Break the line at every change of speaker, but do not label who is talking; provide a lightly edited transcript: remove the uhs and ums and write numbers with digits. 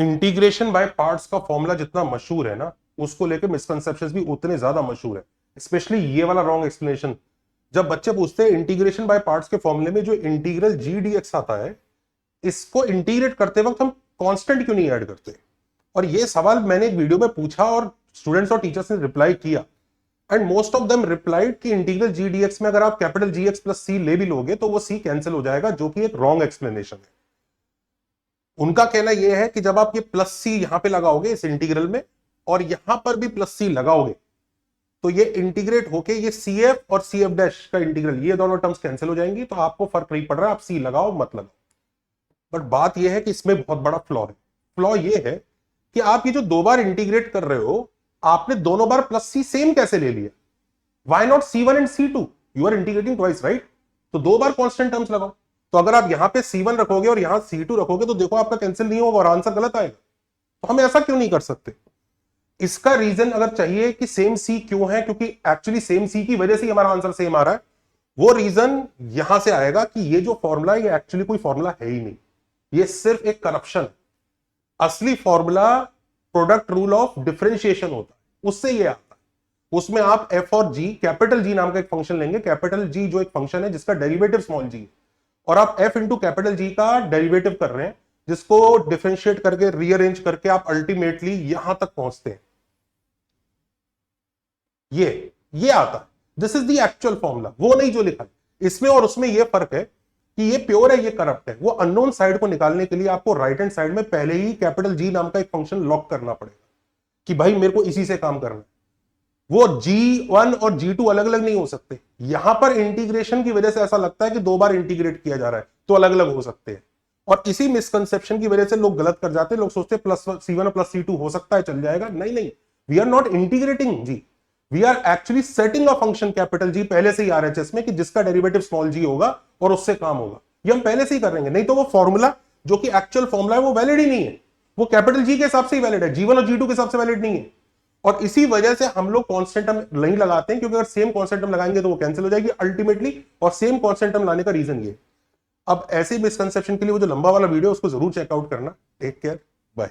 Integration by parts का formula जितना मशहूर है ना, उसको लेकर मिसकंसेप्शंस भी उतने ज्यादा मशहूर है। स्पेशली ये वाला रॉन्ग एक्सप्लेनेशन, जब बच्चे पूछते हैं इंटीग्रेशन बाय पार्ट्स के फॉर्मूले में जो इंटीग्रल जी डी एक्स आता है, इसको इंटीग्रेट करते वक्त हम कांस्टेंट क्यों नहीं ऐड करते। और ये सवाल मैंने एक वीडियो में पूछा और स्टूडेंट्स और टीचर्स ने रिप्लाई किया, and most of them replied कि इंटीग्रल जी डी एक्स में अगर आप कैपिटल जी एक्स प्लस सी ले भी लोगे तो वो सी कैंसिल हो जाएगा, जो कि एक रॉन्ग एक्सप्लेनेशन है। उनका कहना यह है कि जब आप ये प्लस सी यहां पे लगाओगे इस इंटीग्रल में, और यहां पर भी प्लस सी लगाओगे, तो ये इंटीग्रेट होके ये सी एफ और सी एफ डैश का इंटीग्रल, ये दोनों टर्म्स कैंसिल हो जाएंगी, तो आपको फर्क नहीं पड़ रहा, आप सी लगाओ मत लगाओ। बट बात यह है कि इसमें बहुत बड़ा फ्लॉ है। फ्लॉ ये है कि आप ये जो दो बार इंटीग्रेट कर रहे हो, आपने दोनों बार प्लस सी सेम कैसे ले लिया? Why not C1 and C2? You are integrating twice, right? तो दो बार कांस्टेंट टर्म्स लगाओ। तो अगर आप यहां पे C1 रखोगे और यहां C2 रखोगे तो देखो आपका कैंसिल नहीं होगा और आंसर गलत आएगा। तो हम ऐसा क्यों नहीं कर सकते? इसका रीजन अगर चाहिए कि सेम सी क्यों है, क्योंकि एक्चुअली सेम सी की वजह से हमारा आंसर सेम आ रहा है, वो रीजन यहां से आएगा कि ये जो फॉर्मूला है ये एक्चुअली कोई फॉर्मूला है ही नहीं, ये सिर्फ एक करप्शन। असली formula product rule of differentiation होता है, उससे ये आता है। उसमें आप एफ और जी, कैपिटल जी नाम का एक फंक्शन लेंगे, कैपिटल जी जो एक फंक्शन है जिसका डेरिवेटिव स्मॉल जी, और आप एफ इंटू कैपिटल जी का डेरिवेटिव कर रहे हैं, जिसको डिफरेंशिएट करके रीअरेंज करके आप अल्टीमेटली यहां तक पहुंचते हैं। ये आता है, this is the actual formula, वो नहीं जो लिखा है इसमें। और उसमें यह फर्क है कि ये प्योर है, ये करप्ट है। वो अननोन साइड को निकालने के लिए आपको राइट हैंड साइड में पहले ही कैपिटल जी नाम का एक फंक्शन लॉक करना पड़ेगा कि भाई मेरे को इसी से काम करना है। वो G1 और G2 अलग अलग नहीं हो सकते। यहां पर इंटीग्रेशन की वजह से ऐसा लगता है कि दो बार इंटीग्रेट किया जा रहा है तो अलग अलग हो सकते हैं, और इसी मिसकंसेप्शन की वजह से लोग गलत कर जाते हैं। लोग सोचते हैं प्लस C1 और प्लस C2 हो सकता है, चल जाएगा। नहीं नहीं, we are not integrating G, we are actually setting a function capital G पहले से ही RHS में कि जिसका डेरिवेटिव स्मॉल जी होगा और उससे काम होगा। ये हम पहले से ही कर रहे हैं, नहीं तो वो फॉर्मूला जो कि एक्चुअल फॉर्मूला है वो वैलिड ही नहीं है। वो कैपिटल जी के हिसाब से ही वैलिड है, G1 और G2 के हिसाब से वैलिड नहीं है। और इसी वजह से हम लोग कांस्टेंट टर्म नहीं लगाते हैं, क्योंकि अगर सेम कांस्टेंट टर्म लगाएंगे तो वो कैंसिल हो जाएगी अल्टीमेटली। और सेम कांस्टेंट टर्म लाने का रीजन ये। अब ऐसे मिसकंसेप्शन के लिए वो जो लंबा वाला वीडियो उसको जरूर चेकआउट करना। Take care, bye.